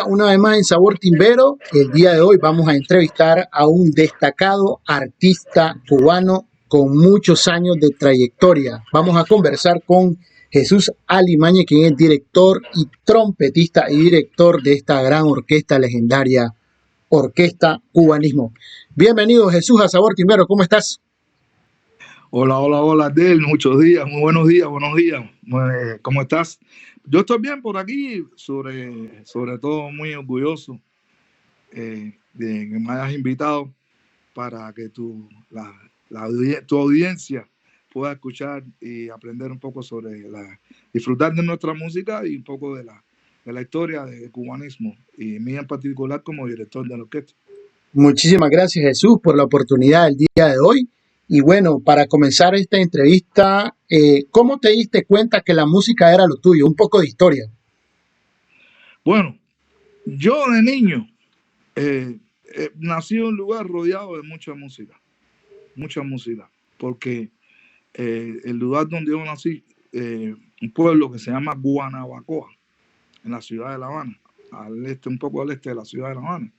una vez más en Sabor Timbero. El día de hoy vamos a entrevistar a un destacado artista cubano con muchos años de trayectoria. Vamos a conversar con Jesús Alimaña, quien es director y trompetista y director de esta gran orquesta legendaria, Orquesta Cubanismo. Bienvenido, Jesús, a Sabor Timbero. ¿Cómo estás? Hola, Del, muchos días, muy buenos días, buenos días. ¿Cómo estás? Yo estoy bien por aquí, sobre todo muy orgulloso de que me hayas invitado para que tu audiencia pueda escuchar y aprender un poco disfrutar de nuestra música y un poco de la historia del cubanismo, y mí en particular como director de la orquesta. Muchísimas gracias, Jesús, por la oportunidad del día de hoy. Y bueno, para comenzar esta entrevista, ¿cómo te diste cuenta que la música era lo tuyo? Un poco de historia. Bueno, yo de niño nací en un lugar rodeado de mucha música, porque el lugar donde yo nací, un pueblo que se llama Guanabacoa, en la ciudad de La Habana, un poco al este de la ciudad de La Habana,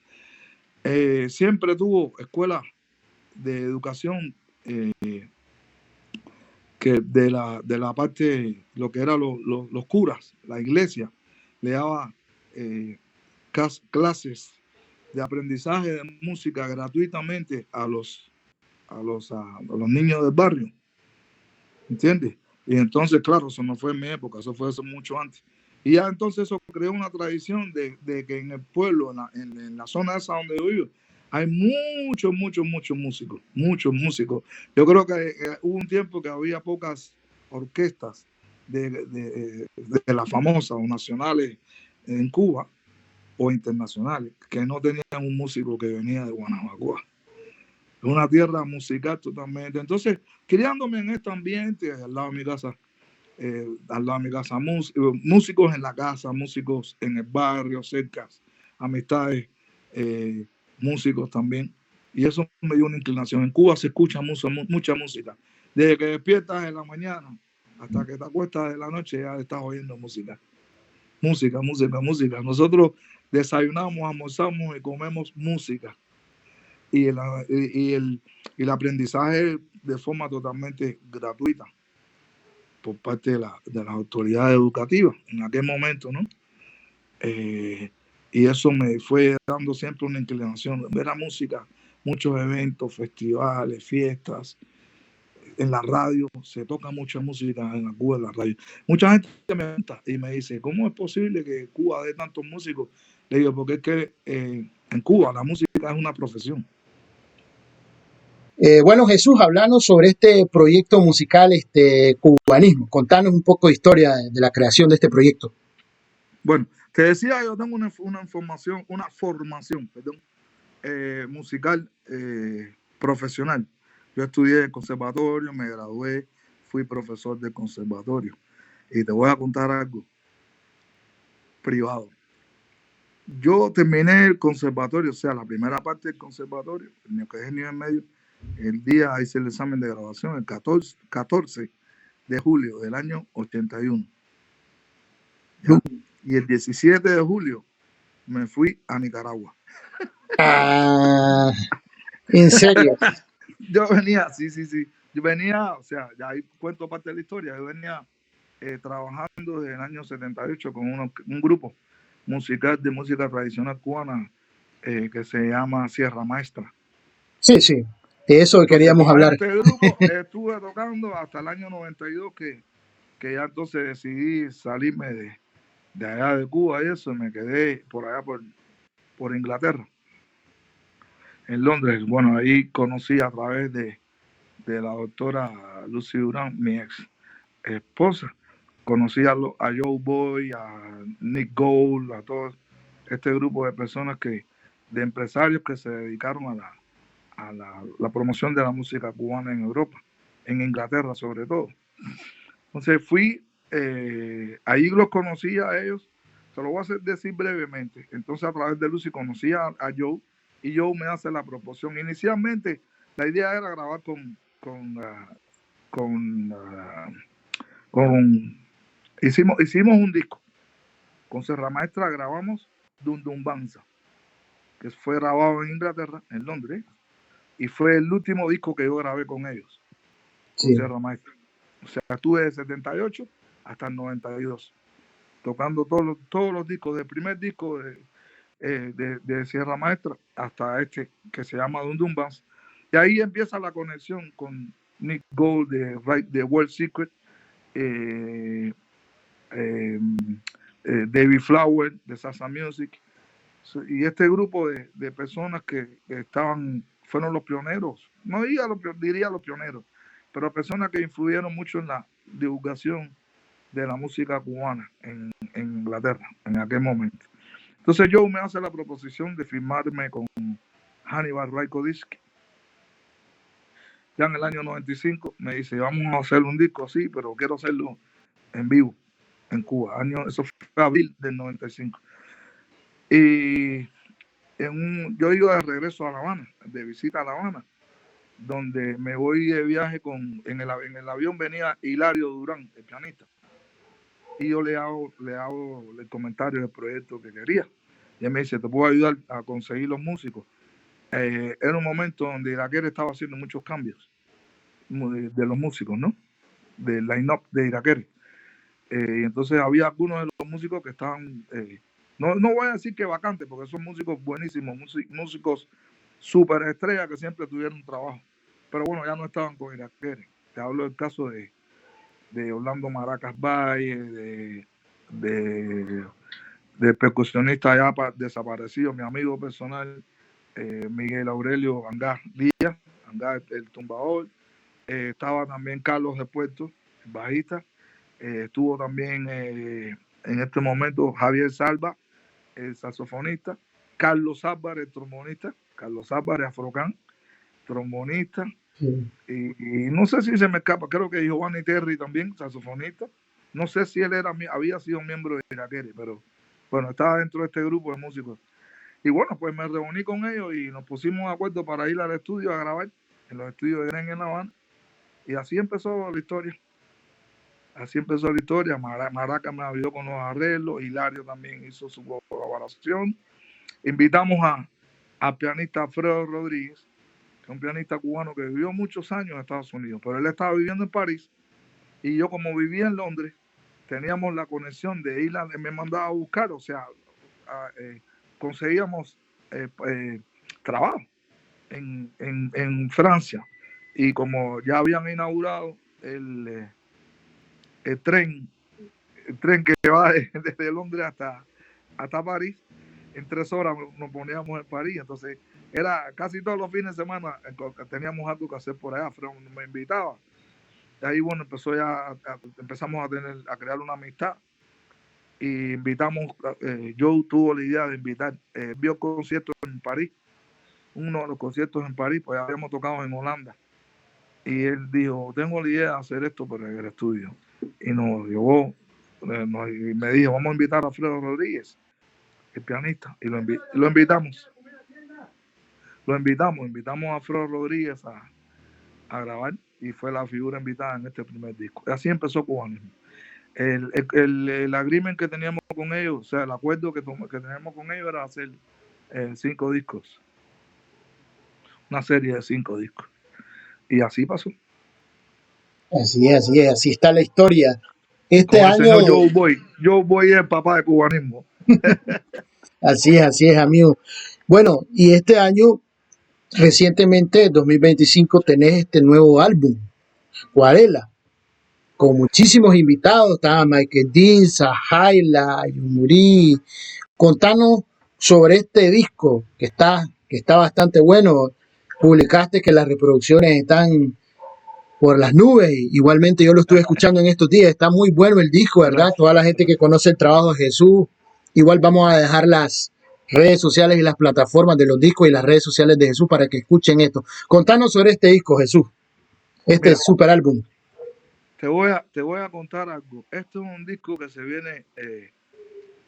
siempre tuvo escuelas de educación que de la parte, lo que eran los curas, la iglesia, le daba clases de aprendizaje de música gratuitamente a los niños del barrio, ¿entiendes? Y entonces, claro, eso no fue en mi época, eso fue hace mucho antes. Y ya entonces eso creó una tradición de que en el pueblo, en la zona esa donde yo vivo, hay muchos músicos. Yo creo que hubo un tiempo que había pocas orquestas de las famosas o nacionales en Cuba o internacionales que no tenían un músico que venía de Guanabacoa. Una tierra musical totalmente. Entonces, criándome en este ambiente, al lado de mi casa, músicos en la casa, músicos en el barrio, cerca, amistades, músicos también. Y eso me dio una inclinación. En Cuba se escucha mucha música. Desde que despiertas en la mañana hasta que te acuestas de la noche, ya estás oyendo música. Música. Nosotros desayunamos, almorzamos y comemos música. Y el aprendizaje de forma totalmente gratuita por parte de las autoridades educativas en aquel momento, ¿no? Y eso me fue dando siempre una inclinación de ver la música, muchos eventos, festivales, fiestas. En la radio se toca mucha música en Cuba, en la radio. Mucha gente me pregunta y me dice, ¿cómo es posible que Cuba dé tantos músicos? Le digo, porque es que en Cuba la música es una profesión. Bueno, Jesús, hablando sobre este proyecto musical, Cubanismo, contanos un poco de historia de la creación de este proyecto. Bueno, te decía, yo tengo una formación musical profesional. Yo estudié en conservatorio, me gradué, fui profesor de conservatorio. Y te voy a contar algo privado. Yo terminé el conservatorio, o sea, la primera parte del conservatorio, en que es el nivel medio, el día hice el examen de graduación, el 14 de julio del año 81. ¿Ya? Y el 17 de julio me fui a Nicaragua. ¿En serio? Yo venía, sí. Yo venía, o sea, ya ahí cuento parte de la historia. Yo venía trabajando desde el año 78 con un grupo musical de música tradicional cubana que se llama Sierra Maestra. Sí, de eso queríamos hablar. Este grupo estuve tocando hasta el año 92 que ya entonces decidí salirme de allá de Cuba y eso, y me quedé por allá por Inglaterra, en Londres. Bueno, ahí conocí a través de la doctora Lucy Durán, mi ex esposa. Conocí a Joe Boy, a Nick Gold, a todo este grupo de personas de empresarios que se dedicaron a la promoción de la música cubana en Europa, en Inglaterra sobre todo. Entonces fui, ahí los conocí a ellos, se lo voy a decir brevemente. Entonces a través de Lucy conocí a Joe, y Joe me hace la proposición. Inicialmente la idea era grabar hicimos un disco con Sierra Maestra, grabamos Dum Dum Banza, que fue grabado en Inglaterra, en Londres, y fue el último disco que yo grabé con ellos, con Sí. Sierra Maestra. O sea, estuve de 78 hasta el 92, tocando todos los discos, del primer disco de Sierra Maestra hasta este que se llama Dum Dum Banza. Y ahí empieza la conexión con Nick Gold de World Secret, David Flower de Salsa Music, y este grupo de personas que fueron los pioneros, no diría los pioneros, pero personas que influyeron mucho en la divulgación de la música cubana en Inglaterra en aquel momento. Entonces Joe me hace la proposición de firmarme con Hannibal Record Disc. Ya en el año 95 me dice, vamos a hacer un disco así, pero quiero hacerlo en vivo en Cuba. Eso fue abril del 95. Y yo iba de regreso a La Habana, de visita a La Habana, donde me voy de viaje en el avión venía Hilario Durán, el pianista. Y yo le hago el comentario del proyecto que quería. Y él me dice, te puedo ayudar a conseguir los músicos. Era un momento donde Iraquere estaba haciendo muchos cambios de los músicos, ¿no? Del line-up de Iraquere. Y entonces había algunos de los músicos que estaban, no voy a decir que vacantes, porque son músicos buenísimos, músicos súper estrellas que siempre tuvieron trabajo. Pero bueno, ya no estaban con Iraquere. Te hablo del caso de Orlando Maracas Valle, de percusionista ya desaparecido, mi amigo personal, Miguel Aurelio Angá Díaz, Angá el tumbador. Estaba también Carlos de Puerto, el bajista. Estuvo también en este momento Javier Salva, el saxofonista. Carlos Álvarez, el trombonista. Carlos Álvarez, afrocán, trombonista. Sí. Y no sé si se me escapa, creo que Giovanni Terry también, saxofonista. No sé si él había sido miembro de Iraquere, pero bueno, estaba dentro de este grupo de músicos. Y bueno, pues me reuní con ellos y nos pusimos de acuerdo para ir al estudio a grabar en los estudios de Gren en La Habana. Y así empezó la historia. Así empezó la historia. Maraca me ayudó con los arreglos, Hilario también hizo su colaboración. Invitamos al pianista Alfredo Rodríguez, que es un pianista cubano que vivió muchos años en Estados Unidos, pero él estaba viviendo en París y yo, como vivía en Londres, teníamos la conexión de ir, me mandaba a buscar, o sea, conseguíamos trabajo en Francia, y como ya habían inaugurado el tren que va desde Londres hasta París, en 3 horas nos poníamos en París. Entonces era casi todos los fines de semana teníamos algo que hacer por allá. Fred me invitaba. Y ahí bueno, empezamos a crear una amistad, y invitamos, Joe tuvo la idea de invitar, vio conciertos en París, uno de los conciertos en París, pues habíamos tocado en Holanda, y él dijo, tengo la idea de hacer esto pero en el estudio, y nos llevó, y me dijo, vamos a invitar a Alfredo Rodríguez, el pianista, y lo invitamos a Alfredo Rodríguez a grabar, y fue la figura invitada en este primer disco. Así empezó Cubanismo. El agreement que teníamos con ellos, o sea, el acuerdo que teníamos con ellos era hacer 5 discos, una serie de 5 discos, y así pasó. Así está la historia. Este Con el año, señor Joe Boy es el papá de Cubanismo. así es, amigo. Bueno, y este año, recientemente, 2025, tenés este nuevo álbum, Acuarela, con muchísimos invitados. Estaba Michael Dean, Sahaila, Yumuri. Contanos sobre este disco que está bastante bueno. Publicaste que las reproducciones están por las nubes. Igualmente yo lo estuve escuchando en estos días. Está muy bueno el disco, ¿verdad? Gracias. Toda la gente que conoce el trabajo de Jesús. Igual vamos a dejar las redes sociales y las plataformas de los discos y las redes sociales de Jesús para que escuchen esto. Contanos sobre este disco, Jesús. Este super álbum. Te voy a contar algo. Este es un disco que se viene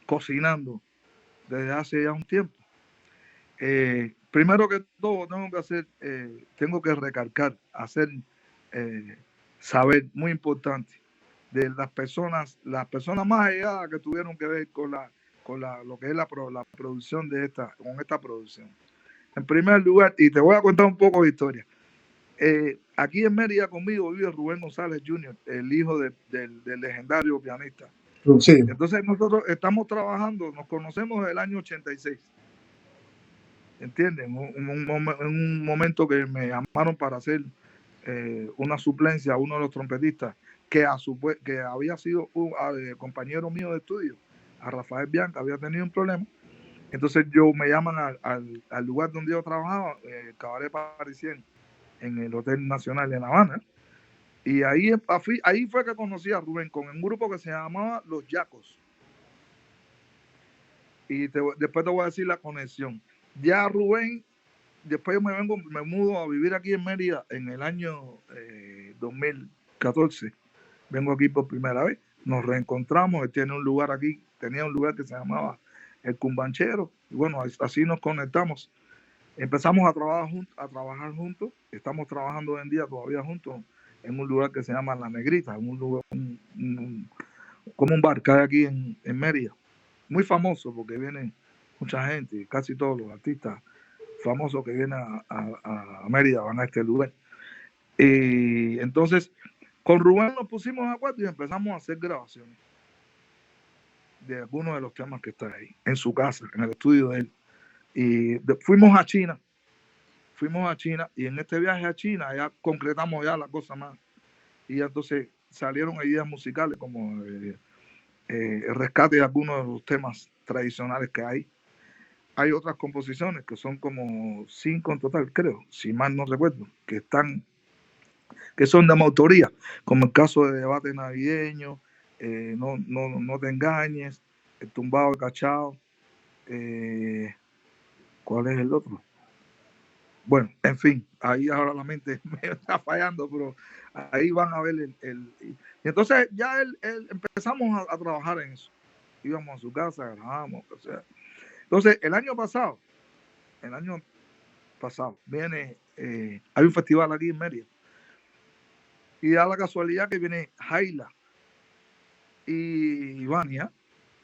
cocinando desde hace ya un tiempo. Primero que todo, tengo que recalcar, hacer saber, muy importante, de las personas más allegadas que tuvieron que ver con con lo que es la producción con esta producción. En primer lugar, y te voy a contar un poco de historia. Aquí en Mérida conmigo vive Rubén González Jr., el hijo del legendario pianista. Sí. Entonces nosotros estamos trabajando, nos conocemos desde el año 86. ¿Entienden? Un momento que me llamaron para hacer una suplencia a uno de los trompetistas que había sido un compañero mío de estudio, a Rafael Bianca, había tenido un problema. Entonces me llaman al lugar donde yo trabajaba, Cabaret Parisien, en el Hotel Nacional de La Habana. Y ahí fue que conocí a Rubén con un grupo que se llamaba Los Yacos. Y después te voy a decir la conexión. Ya Rubén, después me mudo a vivir aquí en Mérida en el año 2014. Vengo aquí por primera vez. Nos reencontramos. Él tiene un lugar aquí, tenía un lugar que se llamaba El Cumbanchero. Y bueno, así nos conectamos. Empezamos a trabajar juntos. Estamos trabajando hoy en día todavía juntos en un lugar que se llama La Negrita, en un lugar, como un bar que hay aquí en Mérida. Muy famoso porque viene mucha gente, casi todos los artistas famosos que vienen a Mérida van a este lugar. Y entonces, con Rubén nos pusimos de acuerdo y empezamos a hacer grabaciones de algunos de los temas que están ahí, en su casa, en el estudio de él. Y fuimos a China y en este viaje a China ya concretamos ya la cosa más. Y entonces salieron ideas musicales como el rescate de algunos de los temas tradicionales que hay. Hay otras composiciones que son como 5 en total, creo, si mal no recuerdo, que son de mi autoría, como el caso de Debate Navideño, no te engañes, El Tumbado de Cachao, ¿cuál es el otro? Bueno, en fin, ahí ahora la mente me está fallando, pero ahí van a ver y entonces ya empezamos a trabajar en eso. Íbamos a su casa, grabamos, o sea. Entonces, el año pasado, viene, hay un festival aquí en Mérida. Y da la casualidad que viene Jaila y Ivania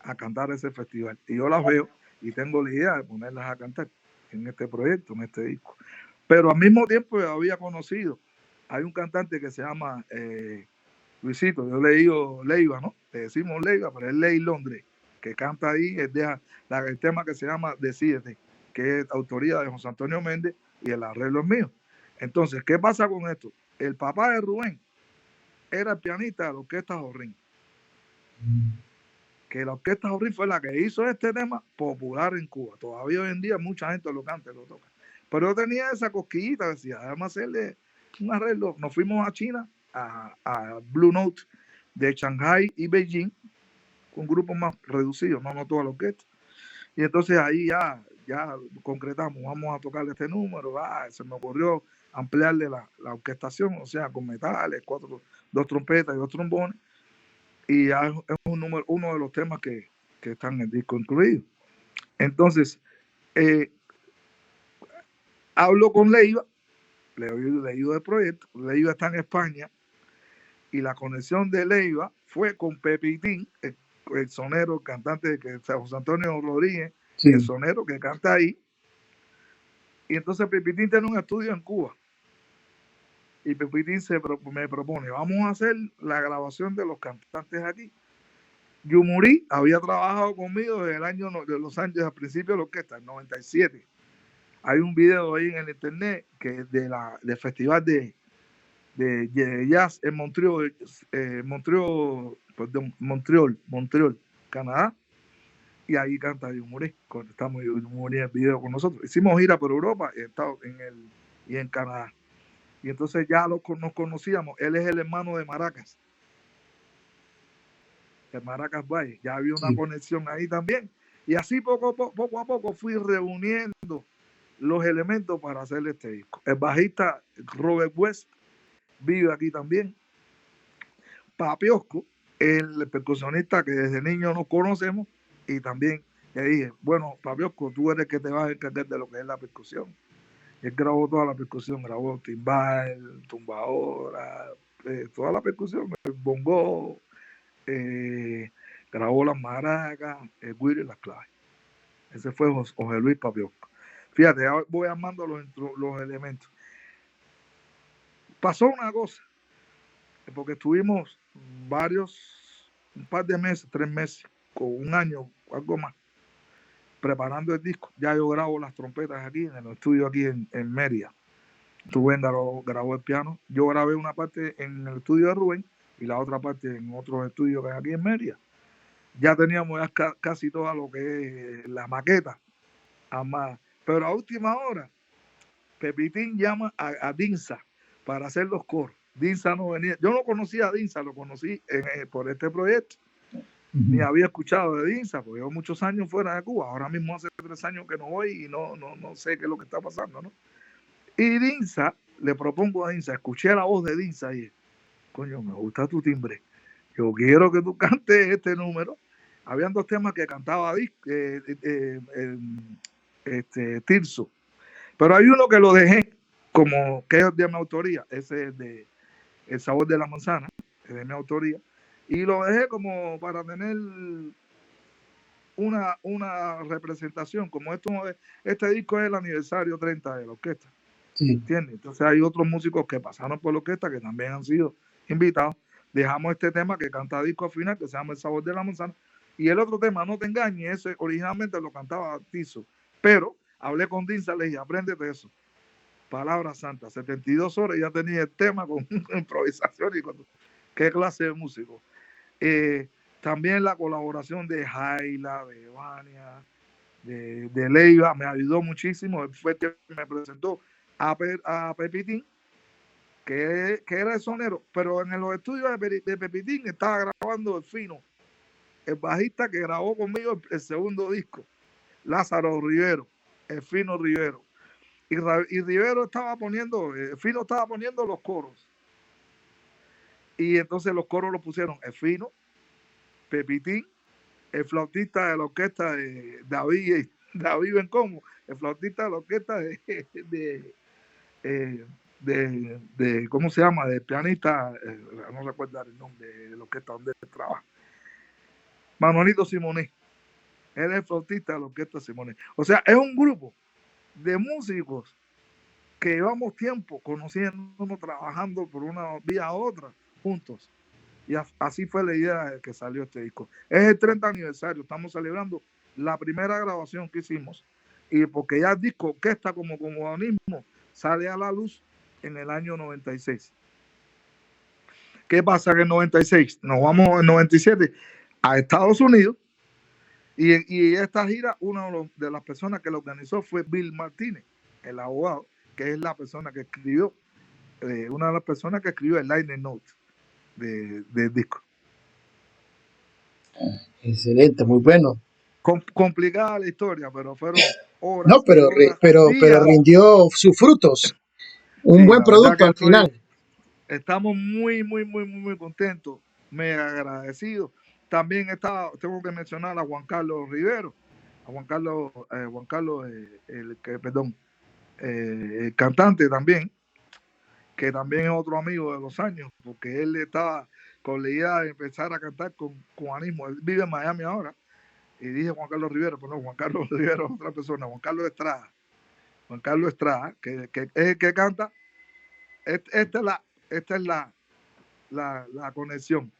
a cantar ese festival. Y yo las veo y tengo la idea de ponerlas a cantar en este proyecto, en este disco. Pero al mismo tiempo yo había conocido, hay un cantante que se llama Luisito, yo le digo Leiva, ¿no? Le decimos Leiva, pero es Ley Londres, que canta ahí, el tema que se llama Decídete, que es autoría de José Antonio Méndez y el arreglo es mío. Entonces, ¿qué pasa con esto? El papá de Rubén era el pianista de la Orquesta Jorrín. Que la Orquesta Jorrín fue la que hizo este tema popular en Cuba. Todavía hoy en día mucha gente lo canta y lo toca. Pero yo tenía esa cosquillita, decía, además hacerle un arreglo. Nos fuimos a China, a Blue Note de Shanghai y Beijing, con grupos más reducidos, no toda la orquesta. Y entonces ahí ya concretamos, vamos a tocarle este número. Se me ocurrió ampliarle la orquestación, o sea, con metales, 2 trompetas y 2 trombones. Y ya es uno de los temas que están en el disco incluido. Entonces, hablo con Leiva, le digo del proyecto. Leiva está en España y la conexión de Leiva fue con Pepitín, el sonero, el cantante de José Antonio Rodríguez, sí. El sonero que canta ahí. Y entonces Pepitín tiene un estudio en Cuba. Y Pepitín me propone, vamos a hacer la grabación de los cantantes aquí. Yumurí había trabajado conmigo desde el año de Los Ángeles, al principio de la orquesta, en 97. Hay un video ahí en el internet que es del festival de jazz en Montreal, Canadá. Y ahí canta Yumurí, cuando estamos Yumurí en el video con nosotros. Hicimos gira por Europa y en Canadá. Y entonces ya nos conocíamos. Él es el hermano de Maracas. De Maracas Valle, ya había una conexión ahí también. Y así poco a poco fui reuniendo los elementos para hacer este disco. El bajista Robert West vive aquí también. Papiosco, el percusionista que desde niño nos conocemos, y también le dije, bueno, Papiosco, tú eres el que te vas a encargar de lo que es la percusión. Él grabó toda la percusión, grabó timbal, tumbadora, toda la percusión, el bongo, grabó las maracas, el güiro y las claves. Ese fue José Luis Papiosca. Fíjate, ya voy armando los elementos. Pasó una cosa, porque estuvimos un par de meses, 3 meses, con un año, algo más, preparando el disco. Ya yo grabo las trompetas aquí en el estudio aquí en Mérida. Rubén grabó el piano. Yo grabé una parte en el estudio de Rubén y la otra parte en otros estudios que hay aquí en Mérida. Ya teníamos ya casi todo lo que es la maqueta. Pero a última hora, Pepitín llama a Dinsa para hacer los coros. Dinsa no venía. Yo no conocía a Dinsa, lo conocí por este proyecto. Ni había escuchado de Dinsa, porque llevo muchos años fuera de Cuba. Ahora mismo hace 3 años que no voy y no sé qué es lo que está pasando, ¿no? Y Dinsa, le propongo a Dinsa, escuché la voz de Dinsa y, coño, me gusta tu timbre. Yo quiero que tú cantes este número. Habían 2 temas que cantaba Tirso. Pero hay uno que lo dejé como que es de mi autoría. Ese es de El sabor de la manzana, es de mi autoría. Y lo dejé como para tener una representación. Como este disco es el aniversario 30 de la orquesta. Sí. ¿Entiendes? Entonces hay otros músicos que pasaron por la orquesta que también han sido invitados. Dejamos este tema que canta disco al final, que se llama El sabor de la manzana. Y el otro tema, No te engañes, ese originalmente lo cantaba Tizo. Pero hablé con Dinsa, le dije, apréndete eso. Palabra santa, 72 horas ya tenía el tema con improvisación y qué clase de músico. También la colaboración de Jaila, de Vania, de Leiva, me ayudó muchísimo. Fue que me presentó a Pepitín, que era el sonero, pero en los estudios de Pepitín estaba grabando el Fino, el bajista que grabó conmigo el segundo disco, Lázaro Rivero, el Fino Rivero. Y Rivero estaba poniendo, Fino estaba poniendo los coros. Y entonces los coros los pusieron el Fino, Pepitín, el flautista de la orquesta de David Bencomo, el flautista de la orquesta de ¿cómo se llama? De pianista, no recuerdo el nombre de la orquesta donde trabaja. Manuelito Simonet. Él es el flautista de la orquesta Simonet. O sea, es un grupo de músicos que llevamos tiempo conociéndonos, trabajando por una vía a otra, juntos. Y así fue la idea de que salió este disco. Es el 30 aniversario, estamos celebrando la primera grabación que hicimos. Y porque ya el disco Orquesta como Comunismo sale a la luz en el año 96. ¿Qué pasa que en 96? Nos vamos en 97 a Estados Unidos. Y esta gira, una de las personas que la organizó fue Bill Martínez, el abogado, que es la persona que escribió, una de las personas que escribió el liner note del disco. Excelente, muy bueno. Complicada la historia, pero fueron horas. No, pero rindió sus frutos. Un buen producto al final. Estamos muy contentos, muy agradecidos. También tengo que mencionar a Juan Carlos Rivero, a Juan Carlos, el cantante también, que también es otro amigo de los años, porque él estaba con la idea de empezar a cantar con cubanismo. Él vive en Miami ahora. Y dije Juan Carlos Rivero, pero no, Juan Carlos Rivero es otra persona, Juan Carlos Estrada. Juan Carlos Estrada, que es el que canta. Esta es la conexión.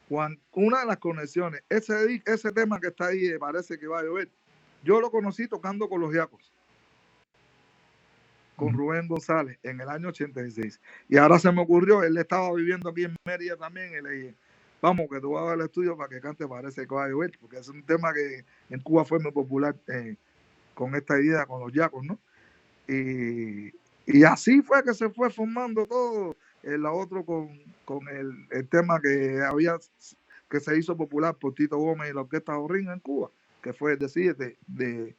Juan, una de las conexiones, ese tema que está ahí, parece que va a llover. Yo lo conocí tocando con los Yacos, con Rubén González, en el año 86. Y ahora se me ocurrió, él estaba viviendo aquí en Mérida también, y le dije, vamos, que tú vas al estudio para que cante Parece que va a llover, porque es un tema que en Cuba fue muy popular con esta idea, con los Yacos, ¿no? Y así fue que se fue formando todo. El otro con el tema que se hizo popular por Tito Gómez y la Orquesta Jorrín en Cuba, que fue decir del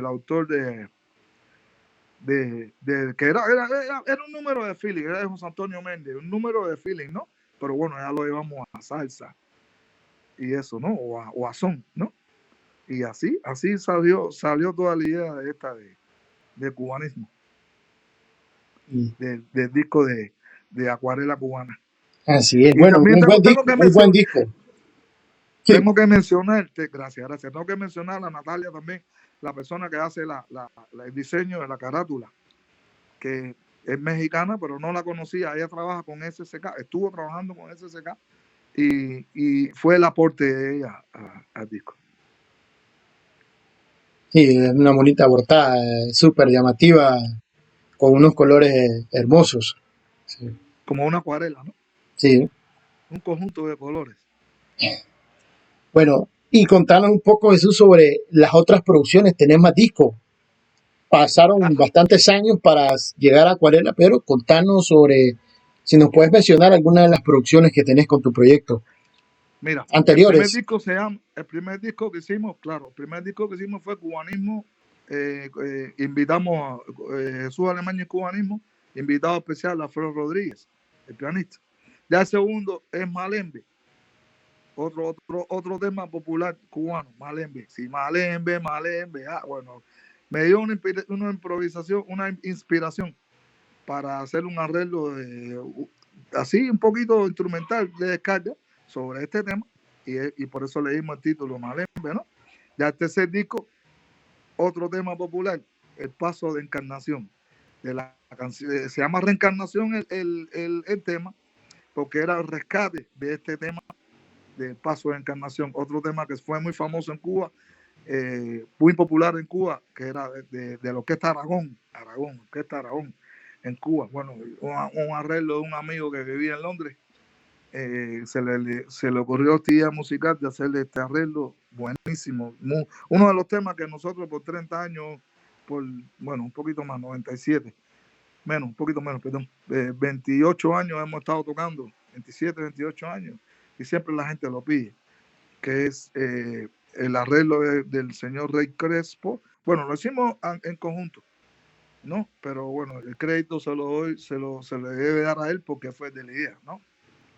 autor que era un número de feeling, era de José Antonio Méndez, un número de feeling, ¿no? Pero bueno, ya lo llevamos a salsa y eso, ¿no? O a son, ¿no? Y así salió toda la idea de esta de cubanismo, del disco de Acuarela Cubana. Así es, bueno, un buen disco. Sí. Tengo que mencionarte, gracias. Tengo que mencionar a Natalia también, la persona que hace el diseño de la carátula, que es mexicana, pero no la conocía. Ella trabaja con SSK, estuvo trabajando con SSK y fue el aporte de ella al disco. Sí, es una bonita portada, súper llamativa, con unos colores hermosos. Sí. Como una acuarela, ¿no? Sí. Un conjunto de colores. Bueno, y contanos un poco, Jesús, sobre las otras producciones. Tenés más discos. Pasaron bastantes años para llegar a Acuarela, pero contanos sobre si nos puedes mencionar alguna de las producciones que tenés con tu proyecto Mira, anteriores. el primer disco que hicimos, claro, el primer disco que hicimos fue Cubanismo. Invitamos a Jesús Alemán y Cubanismo, invitado especial a Alfredo Rodríguez, el pianista. Ya el segundo es Malembe, otro tema popular cubano, Malembe. Sí, Malembe, Malembe. Bueno, me dio una improvisación, una inspiración para hacer un arreglo así un poquito instrumental de descarga sobre este tema y por eso le dimos el título Malembe, ¿no? Ya el tercer disco, otro tema popular, El Paso de Encarnación. De la canción, se llama Reencarnación el tema, porque era el rescate de este tema del Paso de Encarnación, otro tema que fue muy famoso en Cuba, muy popular en Cuba, que era de lo que está Aragón, en Cuba. Bueno, un arreglo de un amigo que vivía en Londres, se le ocurrió esta idea musical de hacerle este arreglo buenísimo. Uno de los temas que nosotros por 30 años, un poquito más, 97, un poquito menos, perdón, 28 años hemos estado tocando, 27, 28 años, y siempre la gente lo pide, que es el arreglo del señor Rey Crespo. Bueno, lo hicimos en conjunto, ¿no? Pero bueno, el crédito se le debe dar a él porque fue de la idea, ¿no?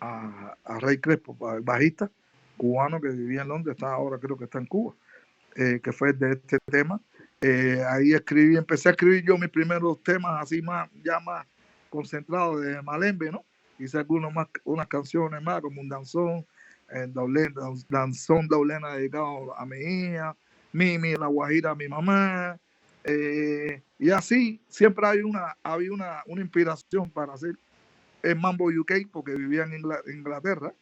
A Rey Crespo, el bajista cubano que vivía en Londres, ahora creo que está en Cuba, que fue de este tema. Ahí empecé a escribir yo mis primeros temas así ya más concentrados de Malembe, ¿no? Hice unas canciones más, como un danzón, danzón doblena dedicado a mi hija, Mimi, la guajira a mi mamá, y así siempre había una inspiración para hacer el Mambo UK, porque vivía en Inglaterra.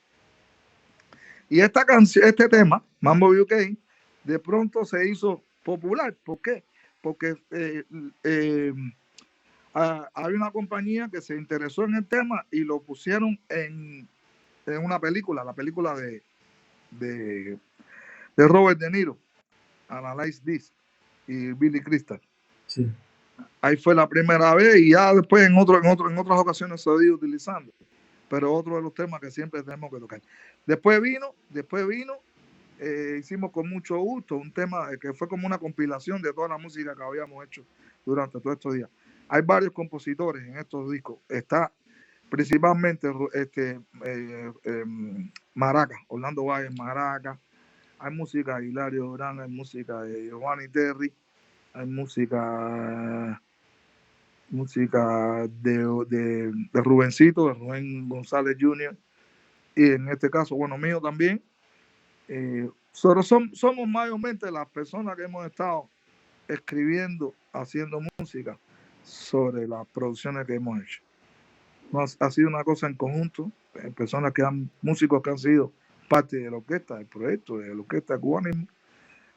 Y este tema, Mambo UK, de pronto se hizo popular. ¿Por qué? Porque hay una compañía que se interesó en el tema y lo pusieron en una película, la película de Robert De Niro, Analyze This, y Billy Crystal. Sí. Ahí fue la primera vez y ya después en otras ocasiones se ha ido utilizando. Pero otro de los temas que siempre tenemos que tocar. Después vino, hicimos con mucho gusto un tema que fue como una compilación de toda la música que habíamos hecho durante todos estos días. Hay varios compositores en estos discos. Está principalmente Maracas, Orlando Valle, Maracas. Hay música de Hilario Durán, hay música de Giovanni Terry, hay música de Rubencito, de Rubén González Jr., y en este caso, bueno, mío también. Somos mayormente las personas que hemos estado escribiendo, haciendo música sobre las producciones que hemos hecho. Ha sido una cosa en conjunto, músicos que han sido parte de la orquesta, del proyecto, de la orquesta Cubanismo.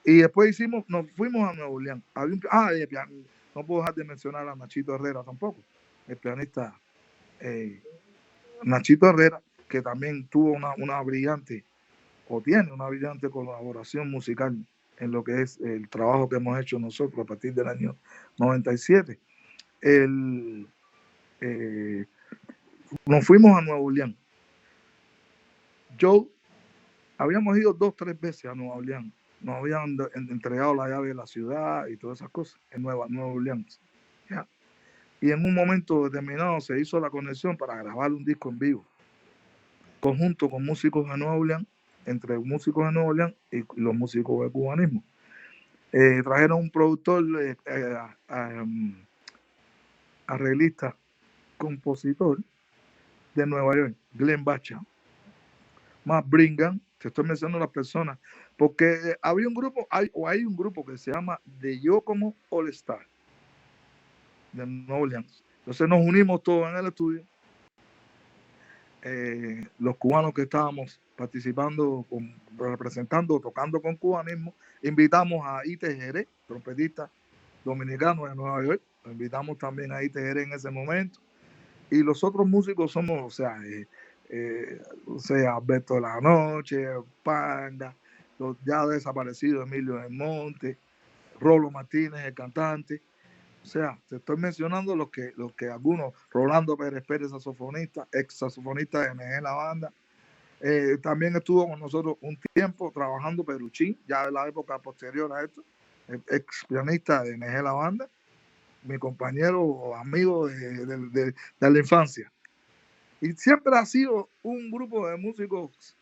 Y después nos fuimos a Nueva Orleans. No puedo dejar de mencionar a Nachito Herrera tampoco, el pianista Nachito Herrera, que también tuvo una brillante, o tiene una brillante colaboración musical en lo que es el trabajo que hemos hecho nosotros a partir del año 97. Nos fuimos a Nueva Orleans. Habíamos ido 2 o 3 veces a Nueva Orleans. Nos habían entregado la llave de la ciudad y todas esas cosas en Nueva Orleans. ¿Ya? Y en un momento determinado se hizo la conexión para grabar un disco en vivo, conjunto con músicos de Nueva Orleans, entre músicos de Nueva Orleans y los músicos de Cubanismo. Trajeron un productor, arreglista, compositor de Nueva York, Glenn Bacha, Matt Bringham, Te estoy mencionando las personas, porque había un grupo, hay un grupo que se llama The Yokomo All Star de Nueva Orleans. Entonces nos unimos todos en el estudio, los cubanos que estábamos participando, representando, tocando con cubanismo. Invitamos a Ite Jerez, trompetista dominicano de Nueva York. Lo invitamos también a Ite Jerez en ese momento. Y los otros músicos somos, o sea, Alberto de la Noche, Panda, los ya desaparecidos Emilio del Monte, Rolo Martínez, el cantante. O sea, te estoy mencionando los que algunos, Rolando Pérez Pérez, saxofonista, ex saxofonista de MG La Banda. También estuvo con nosotros un tiempo trabajando Peruchín, ya de la época posterior a esto, ex pianista de MG La Banda, mi compañero o amigo de la infancia. Y siempre ha sido un grupo de músicos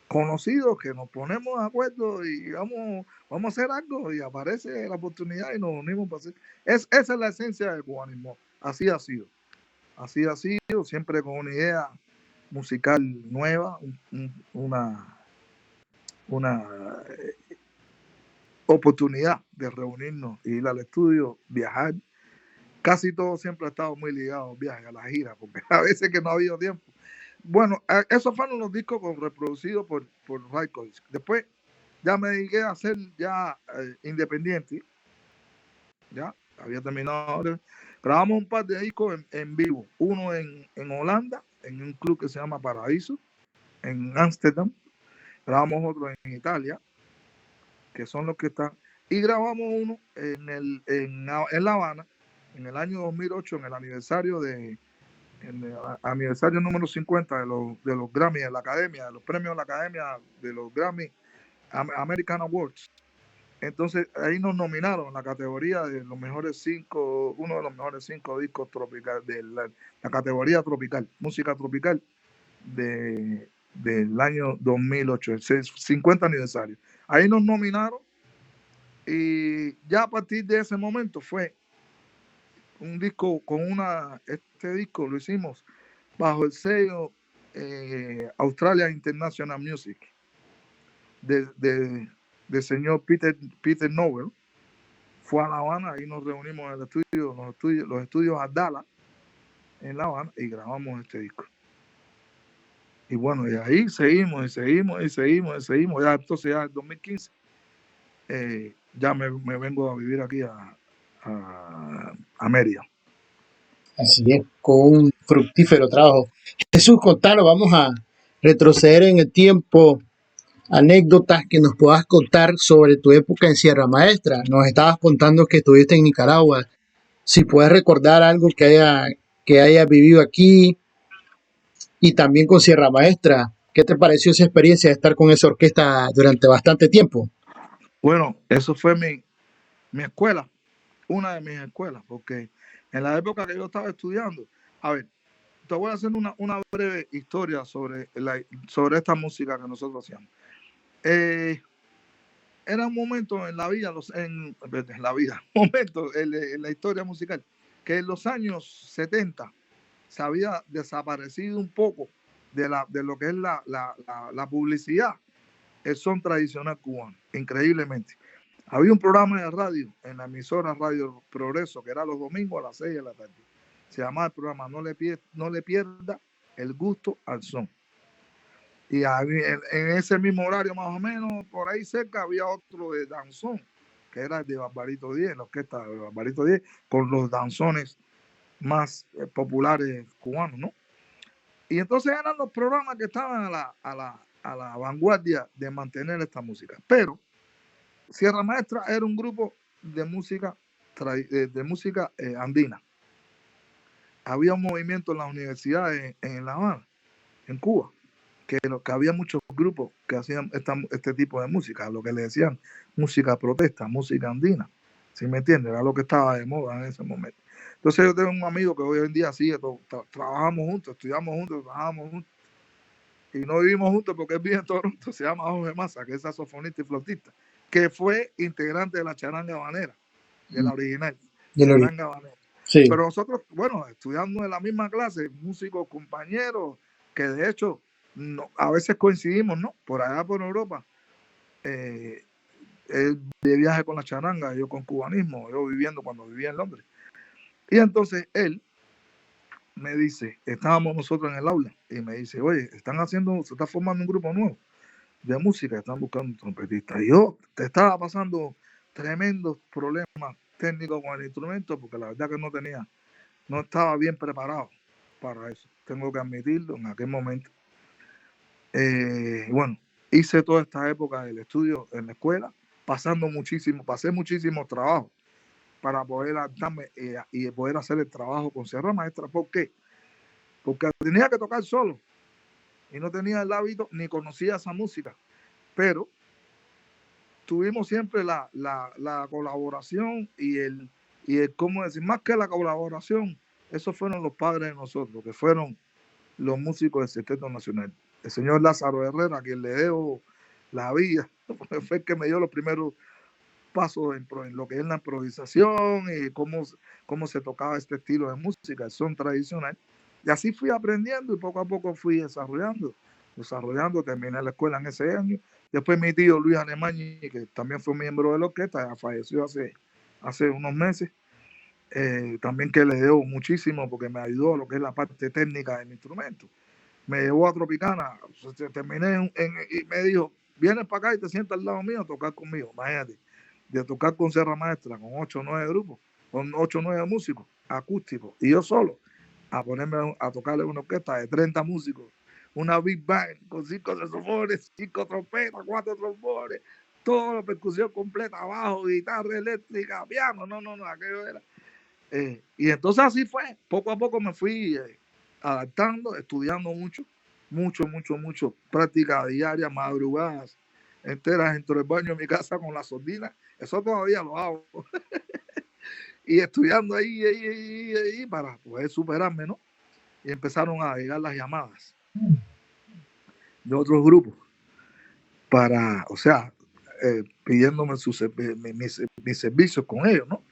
conocidos que nos ponemos de acuerdo y vamos a hacer algo, y aparece la oportunidad y nos unimos para hacer. Esa es la esencia del cubanismo. Así ha sido, siempre con una idea musical nueva, una oportunidad de reunirnos, ir al estudio, viajar. Casi todo siempre ha estado muy ligado al viaje, a la gira, porque a veces que no ha habido tiempo. Bueno, esos fueron los discos reproducidos por Records. Después ya me dediqué a ser ya independiente. Ya había terminado. Grabamos un par de discos en vivo. Uno en Holanda, en un club que se llama Paraíso, en Ámsterdam. Grabamos otro en Italia, que son los que están. Y grabamos uno en La Habana, en el año 2008, en el aniversario número 50 de los Grammy de la Academia, de los premios de la Academia de los Grammy American Awards. Entonces ahí nos nominaron en la categoría de los mejores 5, uno de los mejores 5 discos tropicales de la categoría tropical, música tropical del año 2008, el 50 aniversario. Ahí nos nominaron, y ya a partir de ese momento fue un disco este disco lo hicimos bajo el sello Australia International Music de señor Peter Nowell. Fue a La Habana, ahí nos reunimos en el estudio, los estudios Adala en La Habana, y grabamos este disco. Y bueno, y ahí seguimos. Ya entonces, ya en 2015 ya me vengo a vivir aquí a Mérida. Así es, con un fructífero trabajo. Jesús, contanos, vamos a retroceder en el tiempo, anécdotas que nos puedas contar sobre tu época en Sierra Maestra. Nos estabas contando que estuviste en Nicaragua. Si puedes recordar algo que haya vivido aquí, y también con Sierra Maestra, ¿qué te pareció esa experiencia de estar con esa orquesta durante bastante tiempo? Bueno, eso fue mi escuela, una de mis escuelas, porque en la época que yo estaba estudiando, a ver, te voy a hacer una breve historia sobre esta música que nosotros hacíamos. Era un momento en la vida, en la historia musical, que en los años 70 se había desaparecido un poco de lo que es la publicidad, el son tradicional cubano, increíblemente. Había un programa de radio en la emisora Radio Progreso, que era los domingos a las 6 de la tarde. Se llamaba el programa No le pierda el gusto al son. Y en ese mismo horario, más o menos, por ahí cerca, había otro de danzón, que era el de Barbarito 10, la orquesta de Barbarito 10, con los danzones más populares cubanos, ¿no? Y entonces eran los programas que estaban a la vanguardia de mantener esta música. Pero Sierra Maestra era un grupo de música andina. Había un movimiento en las universidades en La Habana, en Cuba, que había muchos grupos que hacían este tipo de música, lo que le decían música protesta, música andina. ¿Sí me entiendes? Era lo que estaba de moda en ese momento. Entonces yo tengo un amigo que hoy en día sigue, trabajamos juntos, estudiamos juntos, trabajamos juntos, y no vivimos juntos porque él vive en Toronto. Se llama Jorge Massa, que es saxofonista y flautista, que fue integrante de la charanga habanera, de la original, charanga habanera. Sí. Pero nosotros, bueno, estudiando en la misma clase, músicos, compañeros, que de hecho no, a veces coincidimos, ¿no? Por allá por Europa. Él de viaje con la charanga, yo con cubanismo, yo viviendo cuando vivía en Londres. Y entonces él me dice, estábamos nosotros en el aula, y me dice, oye, se está formando un grupo nuevo de música, están buscando un trompetista. Y yo te estaba pasando tremendos problemas técnicos con el instrumento, porque la verdad que no estaba bien preparado para eso. Tengo que admitirlo en aquel momento. Bueno, hice toda esta época del estudio en la escuela, pasé muchísimo trabajo para poder adaptarme y poder hacer el trabajo con Sierra Maestra. ¿Por qué? Porque tenía que tocar solo y no tenía el hábito ni conocía esa música, pero tuvimos siempre la colaboración y el, ¿cómo decir? Más que la colaboración, esos fueron los padres de nosotros, que fueron los músicos del Sexteto Nacional. El señor Lázaro Herrera, a quien le debo la vida, fue el que me dio los primeros pasos en lo que es la improvisación y cómo se tocaba este estilo de música, el son tradicional. Y así fui aprendiendo y poco a poco fui desarrollando, terminé la escuela en ese año. Después mi tío Luis Anemañi, que también fue miembro de la orquesta, ya falleció hace unos meses, también que le debo muchísimo porque me ayudó a lo que es la parte técnica de mi instrumento. Me llevó a Tropicana, terminé y me dijo, vienes para acá y te sientas al lado mío a tocar conmigo, imagínate, de tocar con Sierra Maestra, con 8 o 9 grupos, con 8 o 9 músicos acústicos, y yo solo, a ponerme a tocarle una orquesta de 30 músicos, una big band con 5 saxofones, 5 trompetas, 4 trombones, toda la percusión completa, bajo, guitarra eléctrica, piano, no, aquello era. Y entonces así fue, poco a poco me fui adaptando, estudiando mucho, práctica diaria, madrugadas enteras dentro del baño de mi casa con la sordina, eso todavía lo hago. Y estudiando ahí para poder superarme, ¿no? Y empezaron a llegar las llamadas de otros grupos para, o sea, pidiéndome mis servicios con ellos, ¿no?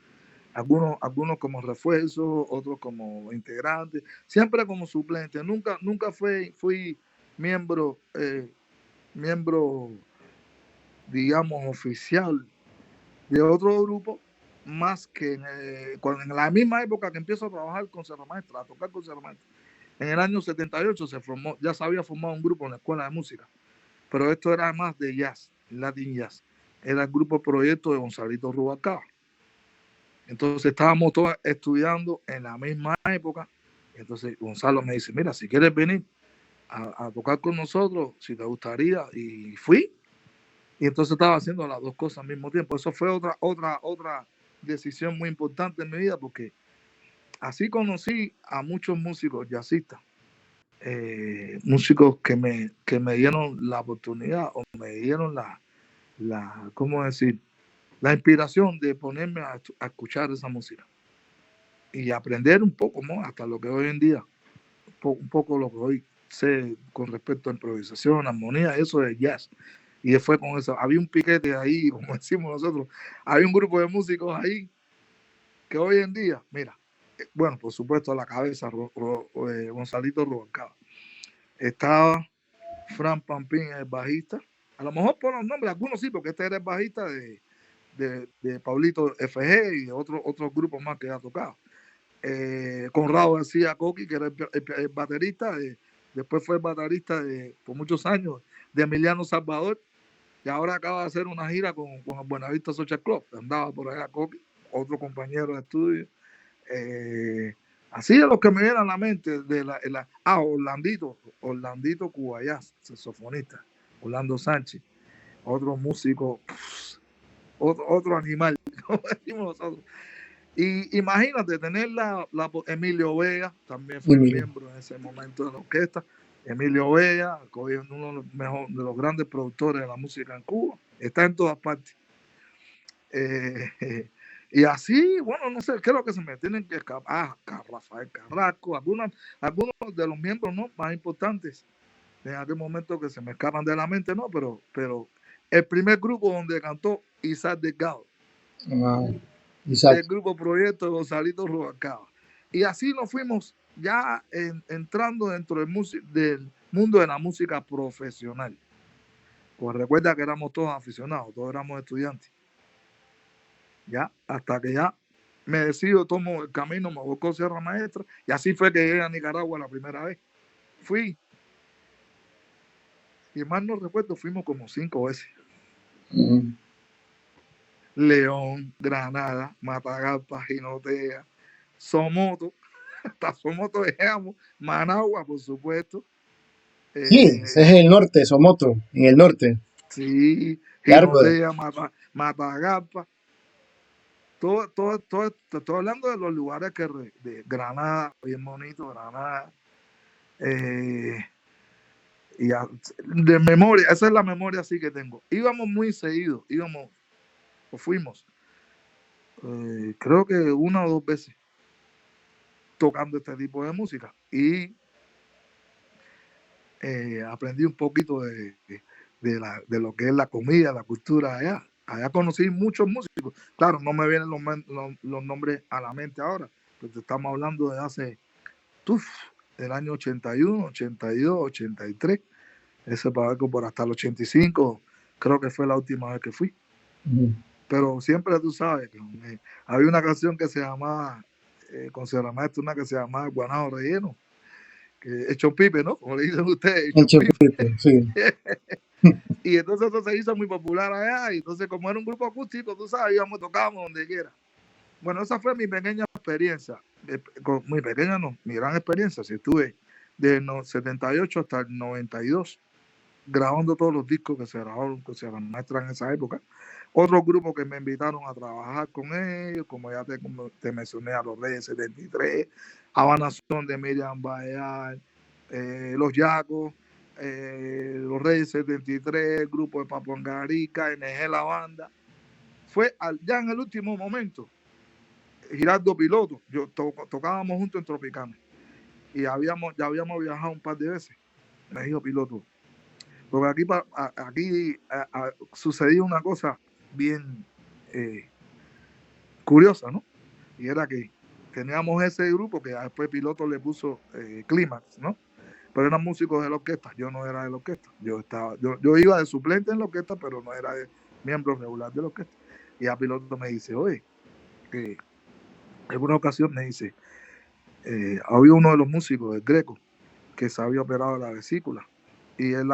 Algunos como refuerzo, otros como integrantes, siempre como suplente. Nunca fui miembro, digamos, oficial de otro grupo, más que en la misma época que empiezo a trabajar con Sierra Maestra, a tocar con Sierra Maestra. En el año 78 ya se había formado un grupo en la escuela de música, pero esto era más de jazz, Latin Jazz. Era el grupo proyecto de Gonzalito Rubalcaba. Entonces estábamos todos estudiando en la misma época. Entonces Gonzalo me dice, mira, si quieres venir a tocar con nosotros, si te gustaría, y fui. Y entonces estaba haciendo las dos cosas al mismo tiempo. Eso fue otra decisión muy importante en mi vida, porque así conocí a muchos músicos jazzistas, músicos que me dieron la oportunidad o me dieron ¿cómo decir? La inspiración de ponerme a escuchar esa música y aprender un poco más, hasta lo que hoy en día, un poco lo que hoy sé con respecto a improvisación, armonía, eso de jazz. Y fue con eso. Había un piquete ahí, como decimos nosotros, había un grupo de músicos ahí que hoy en día, mira, bueno, por supuesto a la cabeza Gonzalito Rubalcaba. Estaba Fran Pampín, el bajista. A lo mejor por los nombres, algunos sí, porque este era el bajista de Pablito FG y de otros grupos más que ha tocado. Conrado García Coqui, que era el baterista, después fue el baterista por muchos años de Emiliano Salvador, y ahora acaba de hacer una gira con el Buenavista Social Club. Andaba por allá Coqui, otro compañero de estudio. Así de los que me vienen a la mente, Orlandito Cubayás, saxofonista, Orlando Sánchez, otro músico, otro animal, como decimos nosotros. Y imagínate tener Emilio Vega, también fue miembro en ese momento de la orquesta. Emilio Vega, uno de los grandes productores de la música en Cuba, está en todas partes. Y así, bueno, no sé, creo que se me tienen que escapar. Rafael Carrasco, algunos de los miembros no más importantes en aquel momento que se me escapan de la mente, no, pero el primer grupo donde cantó Isaac Delgado. El grupo proyecto de Gonzalito Rubalcaba. Y así nos fuimos ya entrando dentro del mundo de la música profesional. Pues recuerda que éramos todos aficionados, todos éramos estudiantes. Ya, hasta que ya me decido, tomo el camino, me busco Sierra Maestra, y así fue que llegué a Nicaragua la primera vez. Fui, y más no recuerdo, fuimos como 5 veces. León, Granada, Matagalpa, Jinotea, Somoto, hasta Somoto dejamos, Managua, por supuesto. Sí, ese es el norte, Somoto, en el norte. Sí, Largo. Jinotea, Matagalpa. Todo, estoy hablando de los lugares que de Granada, bien bonito, Granada. Y de memoria, esa es la memoria así que tengo. Íbamos muy seguido, o fuimos, creo que 1 o 2 veces tocando este tipo de música. Y aprendí un poquito de lo que es la comida, la cultura allá. Allá conocí muchos músicos. Claro, no me vienen los nombres a la mente ahora, pero estamos hablando de hace, del año 81, 82, 83. Ese para por hasta el 85, creo que fue la última vez que fui. Pero siempre tú sabes que había una canción que se llamaba, con Sierra Maestra, una que se llamaba Guanado Relleno, que es Chompipe, ¿no? Como le dicen ustedes, Chompipe, sí. Y entonces eso se hizo muy popular allá, y entonces como era un grupo acústico, tú sabes, íbamos, tocábamos donde quiera. Bueno, esa fue mi pequeña experiencia, muy pequeña no, mi gran experiencia, si estuve de 78 hasta el 92, grabando todos los discos que se grabaron, que se muestran en esa época. Otros grupos que me invitaron a trabajar con ellos, como ya te mencioné, a los Reyes 73, Habana Son de Miriam Bayal, Los Yacos, los Reyes 73, el grupo de Papangarica, NG La Banda. Fue ya en el último momento, Girardo Piloto, tocábamos juntos en Tropicana, y ya habíamos viajado un par de veces. Me dijo Piloto, porque aquí sucedió una cosa bien curiosa, ¿no? Y era que teníamos ese grupo que después Piloto le puso Clímax, ¿no? Pero eran músicos de la orquesta, yo no era de la orquesta, yo iba de suplente en la orquesta, pero no era de miembro regular de la orquesta. Y a Piloto me dice, oye, en alguna ocasión me dice, había uno de los músicos del Greco que se había operado la vesícula, y él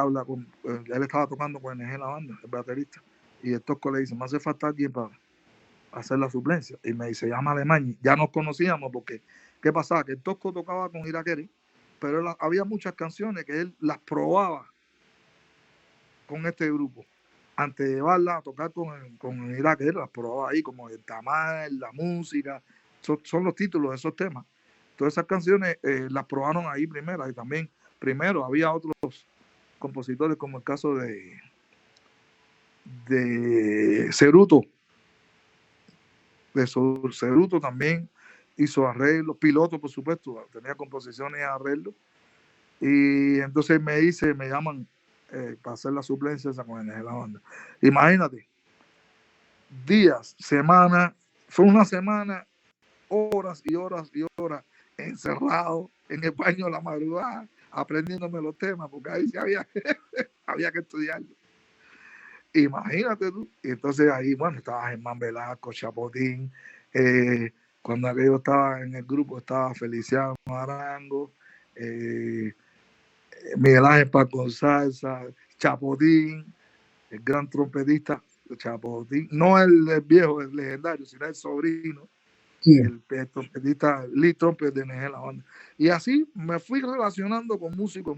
estaba tocando con NG La Banda, el baterista, y el Tosco le dice, me hace falta alguien para hacer la suplencia, y me dice, llama a Alemania. Ya nos conocíamos, porque ¿qué pasaba? Que el Tosco tocaba con Iraquere, pero había muchas canciones que él las probaba con este grupo. Antes de llevarla a tocar con Iraquere, las probaba ahí, como el tamal, la música, son los títulos de esos temas. Todas esas canciones las probaron ahí primero, y también primero había otros compositores, como el caso de Ceruto. Ceruto también hizo arreglos, Piloto, por supuesto, tenía composiciones y arreglos. Y entonces me llaman para hacer la suplencia esa con NG La Banda. Imagínate, días, semanas, fue una semana, horas y horas y horas encerrado en el baño de la madrugada, aprendiéndome los temas, porque ahí sí había que estudiarlo. Imagínate tú. Y entonces ahí, bueno, estaba Germán Velasco, Chapotín, cuando aquello estaba en el grupo, estaba Feliciano Arango, Miguel Ángel Paco Salsa, Chapotín, el gran trompetista Chapotín, no el viejo, el legendario, sino el sobrino, sí. el trompetista Lee Trumpet de NG La Banda. Y así me fui relacionando con músicos,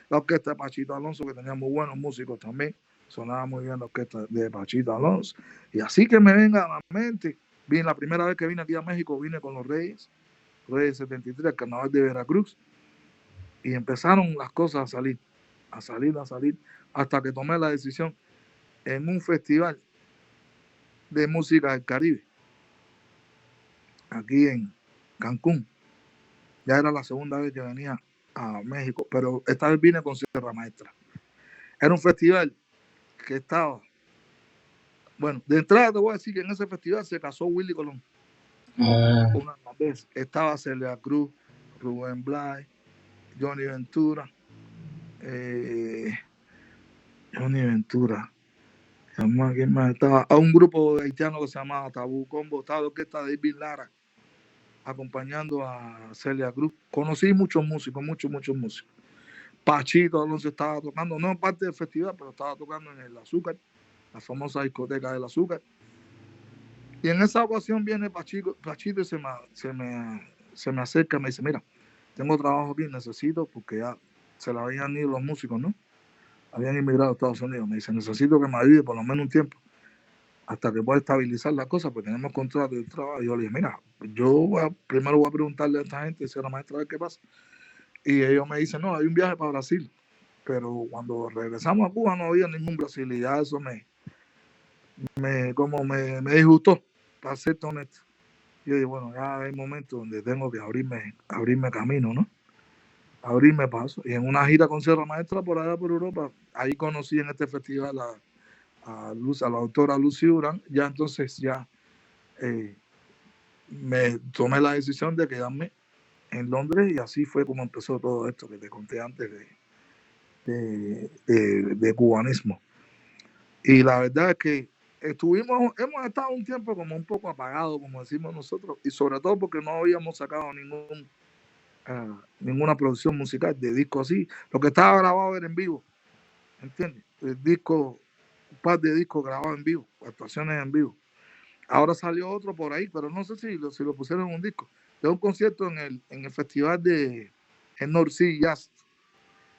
la orquesta de Pachito Alonso, que tenía muy buenos músicos también, sonaba muy bien la orquesta de Pachito Alonso. Y así que me venga a la mente, la primera vez que vine aquí a México, vine con los Reyes 73, el Carnaval de Veracruz, y empezaron las cosas a salir, hasta que tomé la decisión en un festival de música del Caribe, aquí en Cancún. Ya era la segunda vez que venía a México, pero esta vez vine con Sierra Maestra. Era un festival que estaba, bueno, de entrada te voy a decir que en ese festival se casó Willy Colón. Una vez estaba Celia Cruz, Rubén Blades, Johnny Ventura, Johnny Ventura. ¿Quién más estaba? A un grupo haitiano que se llamaba Tabú Combo, estaba la orquesta de David Lara, acompañando a Celia Cruz. Conocí muchos músicos. Pachito Alonso estaba tocando, no en parte del festival, pero estaba tocando en el Azúcar, la famosa discoteca del Azúcar. Y en esa ocasión viene Pachito y se me acerca y me dice, mira, tengo trabajo aquí, necesito, porque ya se la habían ido los músicos, ¿no? Habían inmigrado a Estados Unidos. Me dice, necesito que me ayude por lo menos un tiempo, hasta que pueda estabilizar las cosas, porque tenemos contrato de trabajo. Y yo le dije, mira, primero voy a preguntarle a esta gente, si a la maestra, a ver qué pasa. Y ellos me dicen, no, hay un viaje para Brasil. Pero cuando regresamos a Cuba no había ningún Brasil, y ya eso me disgustó, para ser honesto. Yo dije, bueno, ya hay momentos donde tengo que abrirme camino, ¿no? Abrirme paso. Y en una gira con Sierra Maestra por allá por Europa, ahí conocí en este festival a la autora Lucy Uran. Ya entonces me tomé la decisión de quedarme en Londres, y así fue como empezó todo esto que te conté antes de cubanismo. Y la verdad es que hemos estado un tiempo como un poco apagados, como decimos nosotros, y sobre todo porque no habíamos sacado ninguna producción musical de disco así. Lo que estaba grabado era en vivo, ¿entiendes? Un par de discos grabados en vivo, actuaciones en vivo. Ahora salió otro por ahí, pero no sé si lo pusieron en un disco. De un concierto en el festival de North Sea Jazz,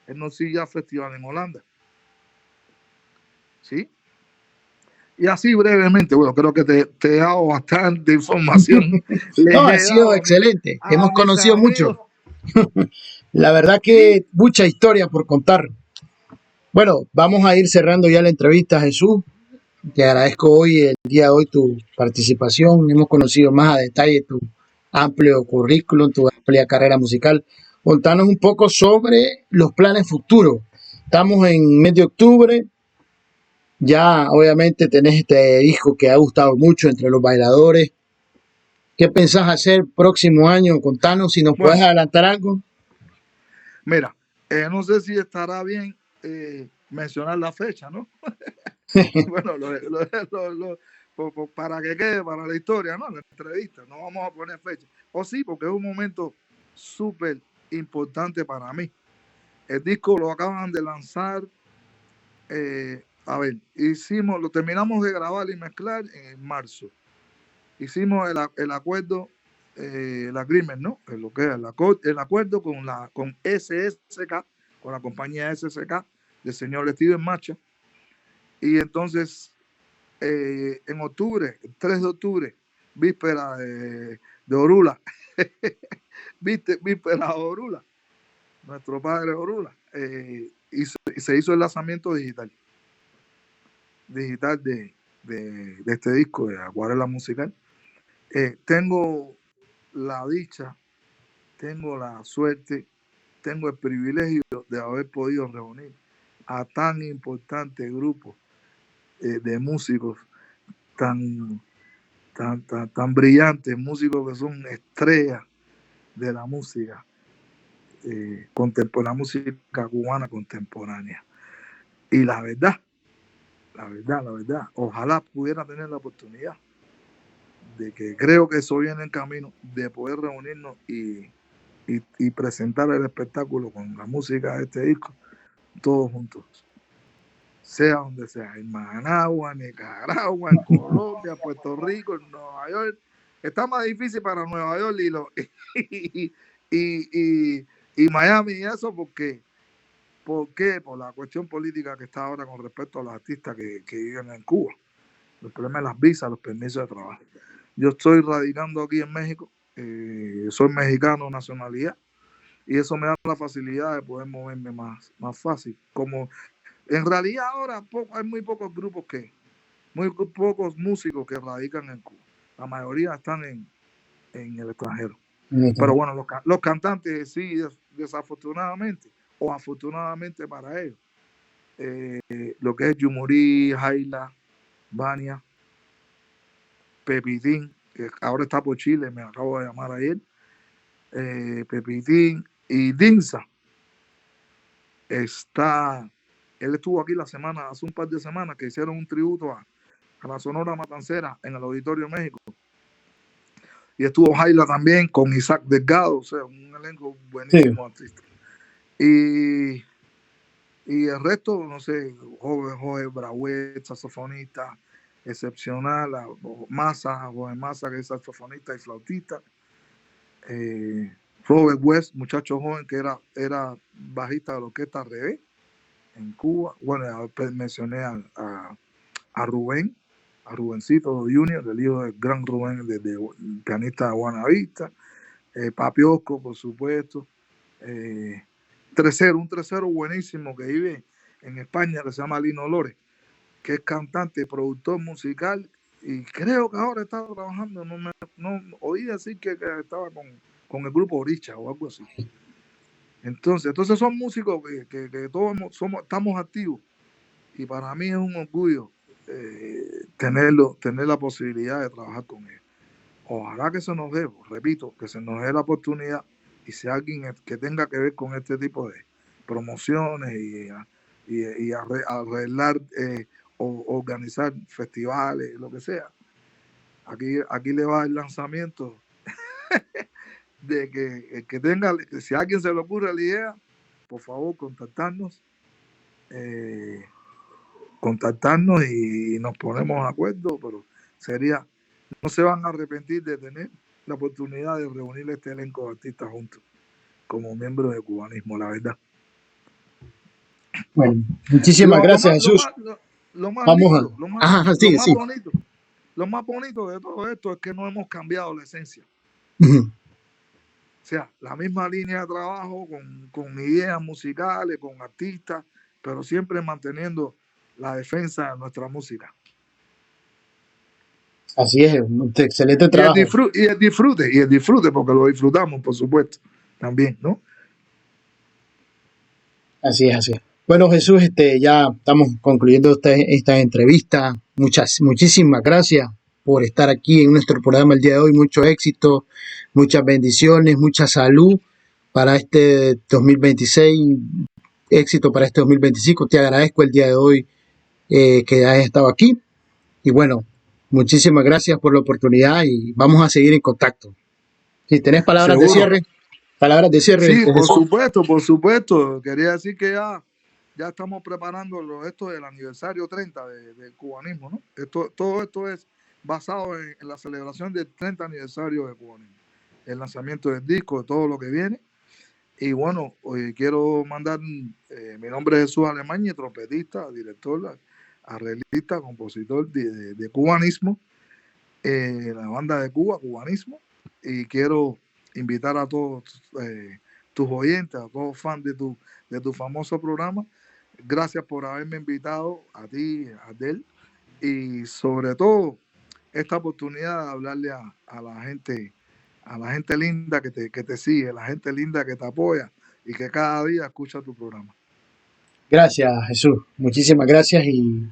el North Sea Jazz Festival en Holanda. ¿Sí? Y así brevemente, bueno, creo que te he dado bastante información. No, ha sido excelente. Hemos conocido mucho. La verdad que mucha historia por contar. Bueno, vamos a ir cerrando ya la entrevista, Jesús. Te agradezco hoy, el día de hoy, tu participación. Hemos conocido más a detalle tu amplio currículum, tu amplia carrera musical. Contanos un poco sobre los planes futuros. Estamos en mes de octubre. Ya obviamente tenés este disco que ha gustado mucho entre los bailadores. ¿Qué pensás hacer próximo año? Contanos si nos puedes adelantar algo. Mira, no sé si estará bien mencionar la fecha, ¿no? Bueno, para que quede para la historia, ¿no? La entrevista, no vamos a poner fecha. O sí, porque es un momento súper importante para mí. El disco lo acaban de lanzar, lo terminamos de grabar y mezclar en marzo. Hicimos el acuerdo, el agreement, ¿no? Lo que es el acuerdo con SSK, con la compañía SSK, del señor Steven Macha. Y entonces, en octubre, el 3 de octubre, víspera de Orula, víspera de Orula, nuestro padre Orula, y se hizo el lanzamiento digital de este disco de Acuarela Musical. Tengo la dicha, tengo la suerte, tengo el privilegio de haber podido reunir a tan importante grupo de músicos tan brillantes, músicos que son estrellas de la música la música cubana contemporánea. Y la verdad, ojalá pudiera tener la oportunidad de que creo que eso viene en camino, de poder reunirnos y presentar el espectáculo con la música de este disco, todos juntos. Sea donde sea, en Managua, Nicaragua, en Colombia, Puerto Rico, en Nueva York. Está más difícil para Nueva York y Miami y eso, ¿por qué? Por la cuestión política que está ahora con respecto a los artistas que viven en Cuba. El problema de las visas, los permisos de trabajo. Yo estoy radicando aquí en México, soy mexicano nacionalidad, y eso me da la facilidad de poder moverme más fácil. Como en realidad ahora hay muy pocos músicos que radican en Cuba. La mayoría están en el extranjero. Pero bueno, los cantantes sí, desafortunadamente, o afortunadamente para ellos, lo que es Yumurí, Jaila, Vania, Pepitín, que ahora está por Chile, me acabo de llamar ayer, Pepitín y Dinsa. él estuvo aquí hace un par de semanas, que hicieron un tributo a la Sonora Matancera en el Auditorio México. Y estuvo Jaila también con Isaac Delgado, o sea, un elenco buenísimo artista. Y el resto, no sé, Jorge Brauet, saxofonista excepcional, Jorge Massa, que es saxofonista y flautista. Robert West, muchacho joven que era bajista de la orquesta Revés en Cuba. Bueno, mencioné a Rubén, a Rubencito Junior, el hijo del gran Rubén, de pianista de Buenavista. Papi Osco, por supuesto. Un tercero buenísimo que vive en España, que se llama Lino Lore, que es cantante, productor musical, y creo que ahora está trabajando, no oí decir que estaba con el grupo Oricha o algo así. Entonces son músicos que todos estamos activos, y para mí es un orgullo tener la posibilidad de trabajar con ellos. Ojalá que se nos dé, repito, que se nos dé la oportunidad, y si alguien que tenga que ver con este tipo de promociones y arreglar o organizar festivales, lo que sea, aquí le va el lanzamiento de que el que tenga, si a alguien se le ocurre la idea, por favor contactarnos y nos ponemos de acuerdo, pero no se van a arrepentir de tener la oportunidad de reunir este elenco de artistas juntos como miembros de Cubanismo, la verdad. Bueno, muchísimas gracias, Jesús. Lo más bonito de todo esto es que no hemos cambiado la esencia. O sea, la misma línea de trabajo con ideas musicales, con artistas, pero siempre manteniendo la defensa de nuestra música. Así es, un excelente trabajo. Y el disfrute, porque lo disfrutamos, por supuesto, también, ¿no? Así es. Bueno, Jesús, ya estamos concluyendo esta entrevista. Muchísimas gracias por estar aquí en nuestro programa el día de hoy. Mucho éxito, muchas bendiciones, mucha salud para este 2026, éxito para este 2025. Te agradezco el día de hoy que hayas estado aquí. Y bueno, muchísimas gracias por la oportunidad y vamos a seguir en contacto. Si tenés palabras de cierre. Sí, por supuesto. Quería decir que ya estamos preparando esto del aniversario 30 del cubanismo, ¿no? Todo esto es basado en la celebración del 30 aniversario del cubanismo, el lanzamiento del disco, de todo lo que viene. Y bueno, hoy quiero mandar, mi nombre es Jesús Alemaña, trompetista, director, arreglista, compositor de cubanismo, la banda de Cuba, Cubanismo, y quiero invitar a todos tus oyentes, a todos fans de tu famoso programa. Gracias por haberme invitado, a ti, a Adel, y sobre todo esta oportunidad de hablarle a la gente linda que te sigue, la gente linda que te apoya y que cada día escucha tu programa. Gracias, Jesús. Muchísimas gracias y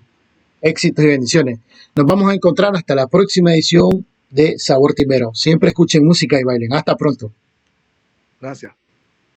éxitos y bendiciones. Nos vamos a encontrar hasta la próxima edición de Sabor Timbero. Siempre escuchen música y bailen. Hasta pronto. Gracias.